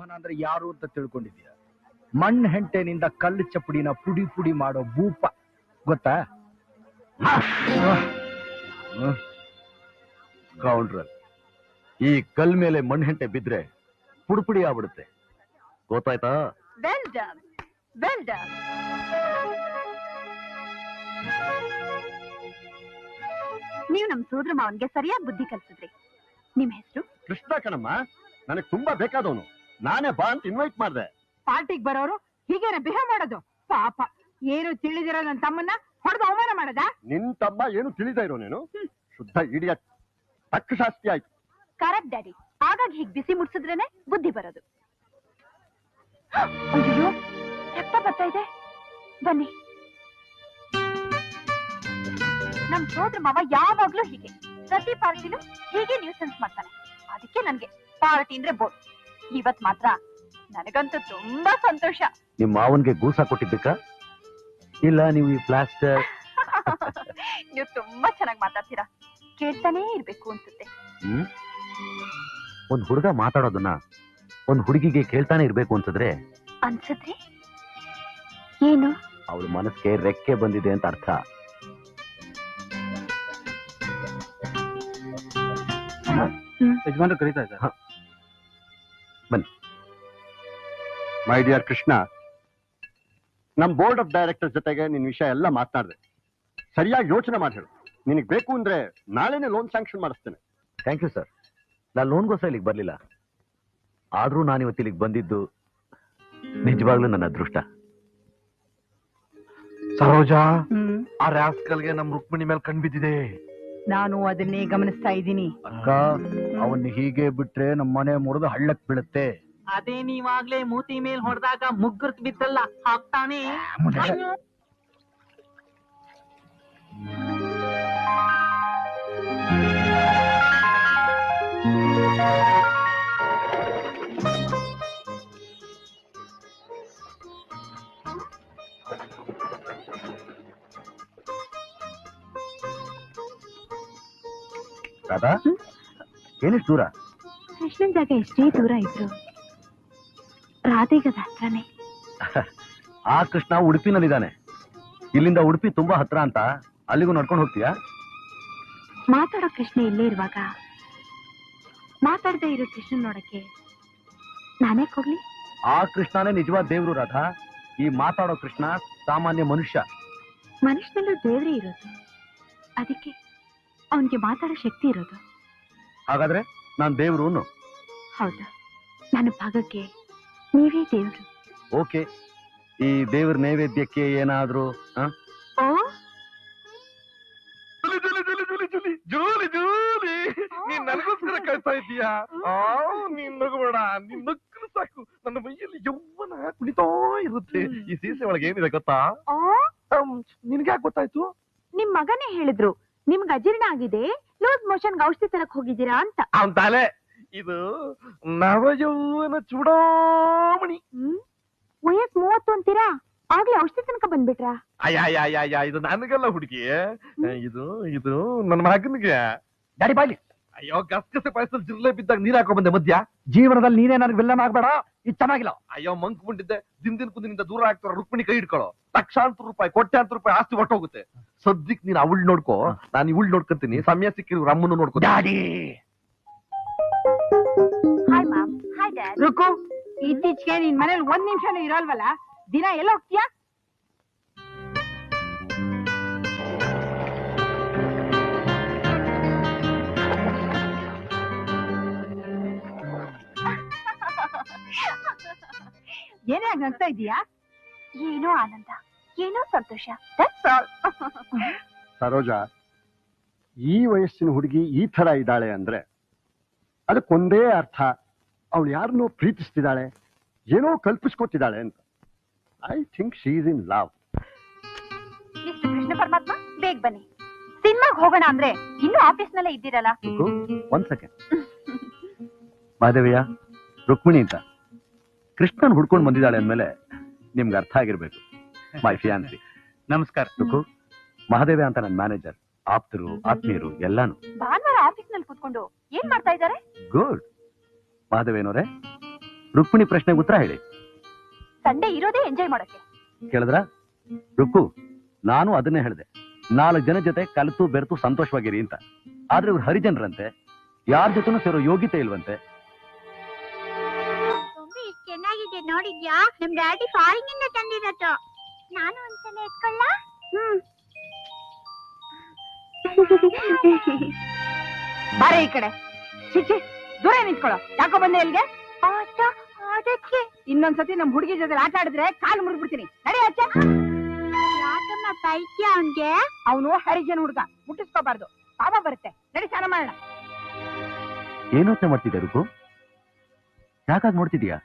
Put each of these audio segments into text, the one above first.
ಮೋಹನ ಅಂದ್ರೆ ಯಾರು ಅಂತ ತಿಳ್ಕೊಂಡಿದ್ಯಾ? ಮಣ್ಣು ಹೆಂಟೆನಿಂದ ಕಲ್ಲು ಚಪ್ಪಡಿನ ಪುಡಿ ಪುಡಿ ಮಾಡೋ ಭೂಪ, ಗೊತ್ತಾ? ಕೌಂಡ್ರಲ್, ಈ ಕಲ್ ಮೇಲೆ ಮಣ್ಣು ಹೆಂಟೆ ಬಿದ್ರೆ ಪುಡಿ ಆಗ್ಬಿಡುತ್ತೆ, ಗೊತ್ತಾಯ್ತಾ? ನೀವು ನಮ್ ಸೋದರ ಮಾವನ್ಗೆ ಸರಿಯಾಗಿ ಬುದ್ಧಿ ಕಲ್ಸಿದ್ರಿ. ನಿಮ್ ಹೆಸರು? ಕೃಷ್ಣ ಕಣಮ್ಮ. ನನಗೆ ತುಂಬಾ ಬೇಕಾದವನು. ನಾನೇ ಬಾ ಅಂತ ಇನ್ವೈಟ್ ಮಾಡಿದೆ. ಪಾರ್ಟಿಗೆ ಬರೋರು ಹೀಗೇನೆ ಬಿಹೇವ್ ಮಾಡೋದು? ಪಾಪ, ಏನು ತಿಳಿದಿರೋ ನನ್ನ ತಮ್ಮನ್ನ ಹೊಡೆದು ಅವಮಾನ ಮಾಡದ? ನಿನ್ ತಮ್ಮ ಏನು ತಿಳಿದ ಇರೋ ನೀನು? ಶುದ್ಧ ಇಡಿಯಟ್. ತಕ್ಕ ಶಾಸ್ತಿ ಆಯ್ತು. Correct daddy. ಹಾಗಾಗಿ ಹೀಗೆ ಬಿಸಿ ಮುಟ್ಸಿದ್ರೇನೆ ಬುದ್ಧಿ ಬರೋದು. ಅಯ್ಯೋ, ರಕ್ತ ಬರ್ತಾ ಇದೆ. ಬನ್ನಿ. ನಮ್ ಸೋದರ ಮಾವ ಯಾವಾಗ್ಲೂ ಹೀಗೆ, ಪ್ರತಿ ಪಾರ್ಟಿನೂ ಹೀಗೆ ನ್ಯೂಸೆನ್ಸ್ ಮಾಡ್ತಾನೆ. ಅದಕ್ಕೆ ನನ್ಗೆ ಪಾರ್ಟಿ ಅಂದ್ರೆ ಬೋರ್. ಇವತ್ ಮಾತ್ರ ನನಗಂತೂ ತುಂಬಾ ಸಂತೋಷ. ನಿಮ್ ಮಾವನ್ಗೆ ಗೂಸ ಕೊಟ್ಟಿದ್ದಕ್ಕ? ಇಲ್ಲ ನೀವು ಈ ಪ್ಲಾಸ್ಟರ್? ನೀವು ತುಂಬಾ ಚೆನ್ನಾಗಿ ಮಾತಾಡ್ತೀರಾ, ಕೇಳ್ತಾನೇ ಇರ್ಬೇಕು ಅನ್ಸುತ್ತೆ. ಒಂದ್ ಹುಡುಗ ಮಾತಾಡೋದನ್ನ ಒಂದ್ ಹುಡುಗಿಗೆ ಕೇಳ್ತಾನೆ ಇರ್ಬೇಕು ಅನ್ಸಿದ್ರೆ ಏನು? ಅವಳ ಮನಸ್ಸಿಗೆ ರೆಕ್ಕೆ ಬಂದಿದೆ ಅಂತ ಅರ್ಥ. ಯಜಮಾನ್ರು ಕರೀತಾ ಇದ್ದಾರೆ. ಬನ್ನಿ. ಮೈ ಡಿಯರ್ ಕೃಷ್ಣ, ನಮ್ ಬೋರ್ಡ್ ಆಫ್ ಡೈರೆಕ್ಟರ್ಸ್ ಜೊತೆಗೆ ನಿನ್ ವಿಷಯ ಎಲ್ಲ ಮಾತನಾಡಿದೆ. ಸರಿಯಾಗಿ ಯೋಚನೆ ಮಾಡಿ ಹೇಳು. ನಿನಗೆ ಬೇಕು ಅಂದ್ರೆ ನಾಳೆನೆ ಲೋನ್ ಸ್ಯಾಂಕ್ಷನ್ ಮಾಡಿಸ್ತೇನೆ. Thank you sir. ನಾನು ಲೋನ್ಗೋಸ್ಕರ ಇಲ್ಲಿಗೆ ಬರ್ಲಿಲ್ಲ, ಆದ್ರೂ ನಾನು ಇವತ್ತು ಇಲ್ಲಿಗೆ ಬಂದಿದ್ದು ನಿಜವಾಗ್ಲೂ ನನ್ನ ಅದೃಷ್ಟ. ಸರೋಜಾ, ಆ ರಾಸ್ಕಲ್ಗೆ ನಮ್ ರುಕ್ಮಿಣಿ ಮೇಲೆ ಕಣ್ಬಿದ್ದಿದೆ. ನಾನು ಅದನ್ನೇ ಗಮನಿಸ್ತಾ ಇದ್ದೀನಿ. ಅಕ್ಕ, ಅವನ್ನ ಹೀಗೆ ಬಿಟ್ರೆ ನಮ್ಮ ಮನೆ ಮುರಿದು ಹಳ್ಳಕ್ ಬೀಳುತ್ತೆ. ಅದೇ ನೀವಾಗ್ಲೇ ಮೂತಿ ಮೇಲ್ ಹೊಡೆದಾಗ ಮುಗ್ಗುರ್ತ್ ಬಿತ್ತಲ್ಲ, ಹಾಕ್ತಾನೆ. ರಾಧಾ, ಏನಿಷ್ಟು ದೂರ? ಕೃಷ್ಣನ್ ಜಾಗ ಎಷ್ಟೇ ದೂರ ಇದ್ರು ರಾಧೆಗದ ಹತ್ರನೇ. ಆ ಕೃಷ್ಣ ಉಡುಪಿನಲ್ಲಿದ್ದಾನೆ. ಇಲ್ಲಿಂದ ಉಡುಪಿ ತುಂಬಾ ಹತ್ರ ಅಂತ ಅಲ್ಲಿಗೂ ನಡ್ಕೊಂಡು ಹೋಗ್ತೀಯಾ? ಮಾತಾಡೋ ಕೃಷ್ಣ ಇಲ್ಲೇ ಇರುವಾಗ ಮಾತಾಡದೆ ಇರೋ ಕೃಷ್ಣನ್ ನೋಡಕ್ಕೆ ನಾನೇ ಹೋಗ್ಲಿ? ಆ ಕೃಷ್ಣನೇ ನಿಜವಾದ ದೇವ್ರು ರಾಧಾ. ಈ ಮಾತಾಡೋ ಕೃಷ್ಣ ಸಾಮಾನ್ಯ ಮನುಷ್ಯ. ಮನುಷ್ಯನಲ್ಲೂ ದೇವ್ರೇ ಇರೋದು, ಅದಕ್ಕೆ ಅವನಿಗೆ ಮಾತಾಡೋ ಶಕ್ತಿ ಇರೋದು. ಹಾಗಾದ್ರೆ ನಾನ್ ದೇವ್ರು? ಹೌದು, ನನ್ನ ಭಾಗಕ್ಕೆ ನೀವೇ ದೇವ್ರು. ಓಕೆ, ಈ ದೇವ್ರ ನೈವೇದ್ಯಕ್ಕೆ ಏನಾದ್ರೂ? ಓ, ನೀನ್ ನನಗೋಸ್ಕರ ಕಾಯ್ತಾ ಇದೀಯಾ? ನೀನ್ ನಗಬೇಡ, ನೀನ್ ನಕ್ಕಲು ಸಾಕು. ನನ್ನ ಮೈಯಲ್ಲಿ ಯೌವನ ಕುಣಿತಾ ಇರುತ್ತೆ. ಈ ಸೀಸೆ ಒಳಗೆ ಏನಿದೆ ಗೊತ್ತಾ? ನಿನ್ಗೆ ಯಾಕೆ ಗೊತ್ತಾಯ್ತು? ನಿಮ್ ಮಗನೇ ಹೇಳಿದ್ರು ನಿಮ್ಗೆ ಅಜೀರ್ಣ ಆಗಿದೆ, ಲೂಸ್ ಮೋಷನ್ ಔಷಧಿ ತರಕ್ ಹೋಗಿದ್ದೀರಾ ಅಂತ. ಅಂತಾಲೆ ಇದು ನವ ಯೌವನ ಚೂಡಾಮಣಿ. ವಯಸ್ 30 ಅಂತೀರಾ, ಆಗ್ಲೇ ಔಷಧಿ ತನಕ ಬಂದ್ಬಿಟ್ರಾ? ಅಯ್ಯ, ಇದು ನನಗೆಲ್ಲ ಹುಡುಗಿ, ಇದು ನನ್ನ ಮಗನಿಗೆ. ಗಾಡಿ ಬಾಯ್ಲಿ. ಅಯ್ಯೋ, ಗಸಗಸೆ ಪಾಯಸದಲ್ಲಿ ಜಿರ್ಲೆ ಬಿದ್ದಾಗ ನೀರ್ ಹಾಕೋ ಬಂದೆ ಮಧ್ಯ. ಜೀವನದಲ್ಲಿ ನೀನೇ ನನಗೆ ಬೆಲ್ಲ ಮಾಡ್ಬೇಡ, ಇದು ಚೆನ್ನಾಗಿಲ್ಲ. ಅಯ್ಯೋ, ಮಂಕ್ ಮುಂಡಿದ್ದೆ. ದಿನ ಕುಂದಿನಿಂದ ದೂರ ಆಗ್ತಾರ. ರುಕ್ಮಿಣಿ ಕೈ ಹಿಡ್ಕೊಳ್ಳೋ. ಲಕ್ಷಾಂತರ ರೂಪಾಯಿ, ಕೋಟ್ಯಾಂತರ ರೂಪಾಯಿ ಆಸ್ತಿ ಹೊಟ್ಟೋಗುತ್ತೆ. ಸದ್ಯಕ್ ನೀನ್ ಅವಳು ನೋಡ್ಕೋ, ನಾನು ಇವಳು ನೋಡ್ಕೊಂತೀನಿ. ಸಮಯ ಸಿಕ್ಕಿರೋ ರಮ್ಮನ್ನು ನೋಡ್ಕೋ. Daddy. Hi ma'am. Hi dad. Ruku, ಇತ್ತೀಚೆಗೆ ನಿನ್ ಮನೇಲಿ 1 ನಿಮಿಷನೂ ಇರಲ್ವಲ್ಲ? ದಿನ ಎಲ್ಲ ಹೋಗ್ತೀಯಾ? ಏನೇ ನಗ್ತಾ ಇದೀಯಾ? ಏನೋ ಆನಂದ, ಏನೋ ಸಂತೋಷ. ಸರೋಜಾ, ಈ ವಯಸ್ಸಿನ ಹುಡುಗಿ ಈ ತರ ಇದ್ದಾಳೆ ಅಂದ್ರೆ ಅದಕ್ಕೊಂದೇ ಅರ್ಥ, ಅವಳು ಯಾರನ್ನೋ ಪ್ರೀತಿಸ್ತಿದ್ದಾಳೆ, ಏನೋ ಕಲ್ಪಿಸ್ಕೊತಿದ್ದಾಳೆ ಅಂತ. I think she is in love. Mister Krishna ಪರಮಾತ್ಮ, ಬೇಗ ಬನ್ನಿ. ಸಿನಿಮಾಗ್ ಹೋಗೋಣ ಅಂದ್ರೆ ಇನ್ನೂ ಆಫೀಸ್ ನಲ್ಲೇ ಇದ್ದೀರಲ್ಲ. ಒಂದ್ ಸೆಕೆಂಡ್. ಮಾಧವಿಯ, ರುಕ್ಮಿಣಿ ಅಂತ ಕೃಷ್ಣನ್ ಹುಡ್ಕೊಂಡು ಬಂದಿದ್ದಾಳೆ ಅಂದ್ಮೇಲೆ ನಿಮ್ಗೆ ಅರ್ಥ ಆಗಿರ್ಬೇಕು. ಮೈ ಫಿಯಾನ್ಸಿ. ನಮಸ್ಕಾರ. ರುಕು, ಮಹಾದೇವ ಅಂತ ನನ್ನ ಮ್ಯಾನೇಜರ್. ಆಪ್ತರು, ಆತ್ಮೀಯರು ಎಲ್ಲಾನು. ಭಾನುವಾರ ಆಫೀಸ್ ನಲ್ಲಿ ಕೂತ್ಕೊಂಡು ಏನ್ ಮಾಡ್ತಾ ಇದ್ದಾರೆ? ಗುಡ್. ಮಹಾದೇವೇನವ್ರೆ, ರುಕ್ಮಿಣಿ ಪ್ರಶ್ನೆಗೆ ಉತ್ತರ ಹೇಳಿ. ಸಂಡೇ ಇರೋದೇ ಎಂಜಾಯ್ ಮಾಡಕ್ಕೆ. ಕೇಳಿದ್ರ ರುಕ್ಕು? ನಾನು ಅದನ್ನೇ ಹೇಳಿದೆ, 4 ಜನ ಜೊತೆ ಕಲಿತು ಬೆರೆತು ಸಂತೋಷವಾಗಿರಿ ಅಂತ. ಆದ್ರೆ ಇವ್ರು ಹರಿಜನರಂತೆ, ಯಾರ ಜೊತೆನೂ ಸೇರೋ ಯೋಗ್ಯತೆ ಇಲ್ವಂತೆ. ಚೆನ್ನಾಗಿದೆ ನೋಡಿದ್ಯಾ? ನಮ್ ಡ್ಯಾಡಿ ಫಾರಿನ್ ಇಂದ ತಂದಿರತ್ತು. ನಾನು ಒಂದ್ಸಲ ಎತ್ಕೊಳ್ಳ. ಬಾರೆ ಈ ಕಡೆ. ಚಿಚ್ಚಿ ದೂರ ನಿಂತ್ಕೊಳ್ಳೋ. ಯಾಕೋ ಬಂದೆ ಇಲ್ಲಿಗೆ? ಅದಕ್ಕೆ ಇನ್ನೊಂದ್ಸತಿ ನಮ್ ಹುಡುಗಿ ಜೊತೆ ಆಟ ಆಡಿದ್ರೆ ಕಾಲು ಮುರಿದ್ಬಿಡ್ತೀನಿ. ನಡಿ ಆಚೆ. ಯಾಕಮ್ಮ ಪೈತ್ಯ ಅವನ್ಗೆ? ಅವನು ಹರಿಜನ್ ಹುಡುಗ, ಮುಟ್ಟಿಸ್ಕೋಬಾರ್ದು, ಪಾಪ ಬರುತ್ತೆ. ನಡಿ ಸ್ನಾನ ಮಾಡೋಣ. ಏನು ಯೋಚನೆ ಮಾಡ್ತಿದ್ದೆ ರುಕು? ಯಾಕಾಗಿ ನೋಡ್ತಿದ್ಯಾ?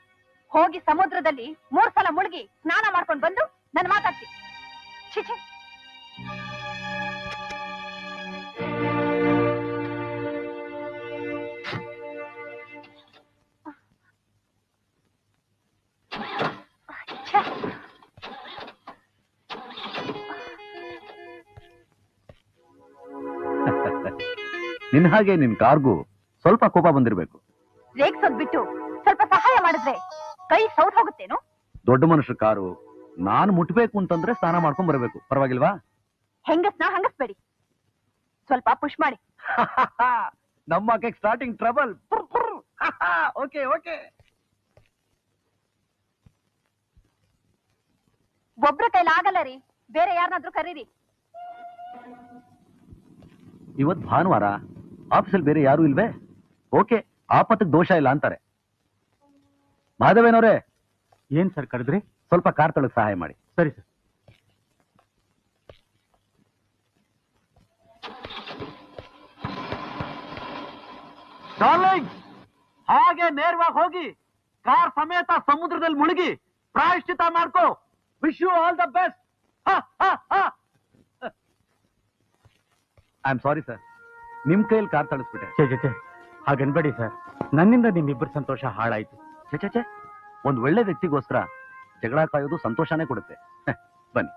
ಹೋಗಿ ಸಮುದ್ರದಲ್ಲಿ 3 ಸಲ ಮುಳುಗಿ ಸ್ನಾನ ಮಾಡ್ಕೊಂಡು ಬಂದು ನನ್ನ ಮಾತಾಡ್ತಿ. ಚಿಚಿ ನಿನ್ ಹಾಗೆ ನಿನ್ ಕಾರ್ಗೂ ಸ್ವಲ್ಪ ಕೋಪ ಬಂದಿರ್ಬೇಕು. ರೇಗ್ಸೋದ್ ಬಿಟ್ಟು ಸ್ವಲ್ಪ ಸಹಾಯ ಮಾಡಿದ್ರೆ ಕೈ ಸೌತ್ ಹೋಗುತ್ತೇನು? ದೊಡ್ಡ ಮನುಷ್ಯ ಕಾರು, ನಾನು ಮುಟ್ಬೇಕು ಅಂತಂದ್ರೆ ಸ್ನಾನ ಮಾಡ್ಕೊಂಡ್ ಬರ್ಬೇಕು, ಪರವಾಗಿಲ್ವಾ? ಹೆಂಗಸ್ನ ಹಂಗಸ್ಬೇಡಿ, ಸ್ವಲ್ಪ ಪುಷ್ ಮಾಡಿ. ನಮ್ಮ ಸ್ಟಾರ್ಟಿಂಗ್ ಟ್ರಬಲ್. Okay okay. ಒಬ್ರ ಕೈಲಿ ಆಗಲ್ಲ ರೀ, ಬೇರೆ ಯಾರನ್ನಾದ್ರೂ ಕರೀರಿ. ಇವತ್ ಭಾನುವಾರ, ಆಫೀಸಲ್ಲಿ ಬೇರೆ ಯಾರು ಇಲ್ವೇ? ಓಕೆ, ಆಪತ್ತಿಗೆ ದೋಷ ಇಲ್ಲ ಅಂತಾರೆ. ಮಾಧವೇನವ್ರೆ. ಏನ್ ಸರ್ ಕರೆದ್ರಿ? ಸ್ವಲ್ಪ ಕಾರ್ ತೊಳಕ್ ಸಹಾಯ ಮಾಡಿ. ಸರಿ ಸರ್. ಡಾರ್ಲಿಂಗ್, ಹಾಗೆ ನೇರವಾಗಿ ಹೋಗಿ ಕಾರ್ ಸಮೇತ ಸಮುದ್ರದಲ್ಲಿ ಮುಳುಗಿ ಪ್ರಾಯಶ್ಚಿತ ಮಾಡ್ಕೋ. Wish you all the best. I am sorry sir, ನಿಮ್ ಕೈಯಲ್ಲಿ ಕಾರ್ ತಳಿಸ್ಬಿಟ್ಟೆ. ಛೇ ಹಾಗನ್ಬೇಡಿ ಸರ್, ನನ್ನಿಂದ ನಿಮ್ಮಿಬ್ಬರ ಸಂತೋಷ ಹಾಳಾಯ್ತು. ಛೇ, ಒಂದ್ ಒಳ್ಳೆ ವ್ಯಕ್ತಿಗೋಸ್ಕರ ಜಗಳ ಕಾಯೋದು ಸಂತೋಷನೇ ಕೊಡುತ್ತೆ. ಬನ್ನಿ.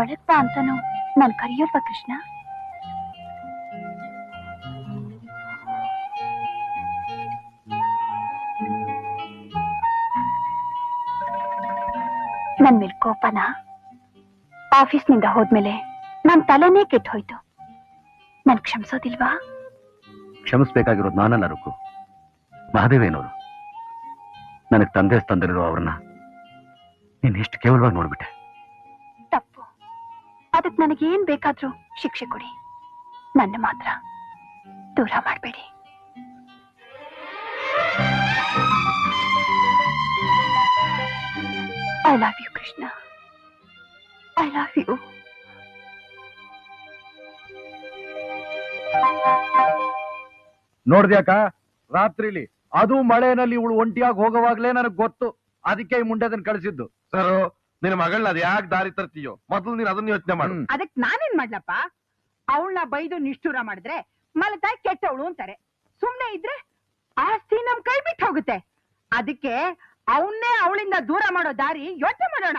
ಒಳಗ್ ಬಾ ಅಂತಾನು ನಾನ್ ಕರೆಯೋಲ್ವಾ ಕೃಷ್ಣ? ನನ್ ಮೇಲ್ ಕೋಪನ? ಆಫೀಸ್ನಿಂದ ಹೋದ್ಮೇಲೆ ನನ್ ತಲೆನೇ ಕೆಟ್ಟು ಹೋಯ್ತು. ನನ್ ಕ್ಷಮಿಸೋದಿಲ್ವಾ? ಕ್ಷಮಿಸ್ಬೇಕಾಗಿರೋದು ನಾನಲ್ಲ ರುಕು, ಮಹಾದೇವೇನವರು. ನನಗ್ ತಂದೆ ತಂದಿರೋ ಅವ್ರನ್ನ ನೀನ್ ಎಷ್ಟು ಕೇವಲವಾಗಿ ನೋಡ್ಬಿಟ್ಟೆ. ತಪ್ಪು. ಅದಕ್ ನನಗೇನ್ ಬೇಕಾದ್ರೂ ಶಿಕ್ಷೆ ಕೊಡಿ, ನನ್ನ ಮಾತ್ರ ದೂರ ಮಾಡಬೇಡಿ. I love you Krishna, I love you. ನೋಡ್ದ್ಯಾಕ ರಾತ್ರಿಲಿ ಅದು ಮಳೆನಲ್ಲಿ ಇವಳು ಒಂಟಿಯಾಗಿ ಹೋಗೋವಾಗ್ಲೇ ನನಗ್ ಗೊತ್ತು. ಅದಕ್ಕೆ ಈ ಮುಂಡೆದನ್ ಕಳಿಸಿದ್ದು. ಸರ್, ನಿನ್ನ ಮಗಳನ್ನ ಅದ್ ಯಾಕೆ ದಾರಿ ತರ್ತೀಯೋ ಮೊದಲು ನೀನ್ ಅದನ್ನ ಯೋಚನೆ ಮಾಡು. ಅದಕ್ ನಾನೇನ್ ಮಾಡ್ಲಪ್ಪ? ಅವಳನ್ನ ಬೈದು ನಿಷ್ಠೂರ ಮಾಡಿದ್ರೆ ಮಲತಾಯಿ ಕೆಟ್ಟವಳು ಅಂತಾರೆ. ಸುಮ್ನೆ ಇದ್ರೆ ಆಸ್ತಿ ನಮ್ ಕೈ ಬಿಟ್ಟು ಹೋಗುತ್ತೆ. ಅದಕ್ಕೆ ಅವನ್ನೇ ಅವಳಿಂದ ದೂರ ಮಾಡೋ ದಾರಿ ಯೋಚನೆ ಮಾಡೋಣ.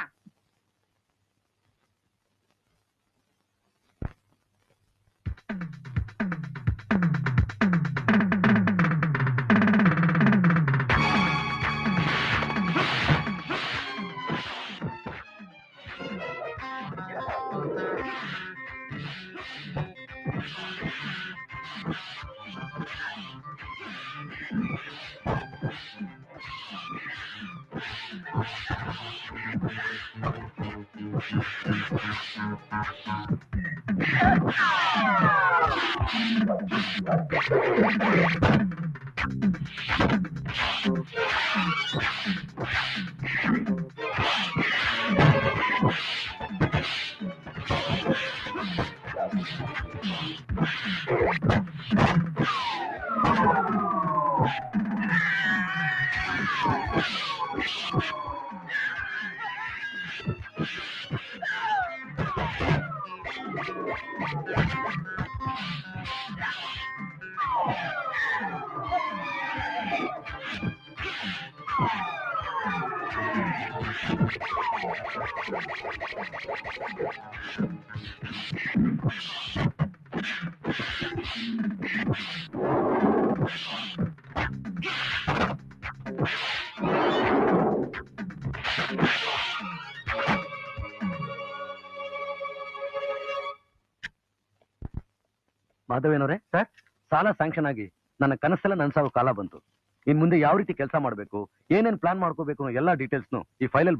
ಮಾಧವೇನವ್ರೆ ಸರ್, ಸಾಲ ಸ್ಯಾಂಕ್ಷನ್ ಆಗಿ ನನ್ನ ಕನಸೆಲ್ಲ ನನ್ಸಾಗೋ ಕಾಲ ಬಂತು. ಇನ್ ಮುಂದೆ ಯಾವ ರೀತಿ ಕೆಲಸ ಮಾಡಬೇಕು, ಏನೇನ್ ಪ್ಲಾನ್ ಮಾಡ್ಕೋಬೇಕು ಅನ್ನೋ ಎಲ್ಲಾ ಡೀಟೇಲ್ಸ್ನು ಈ ಫೈಲಲ್ಲಿ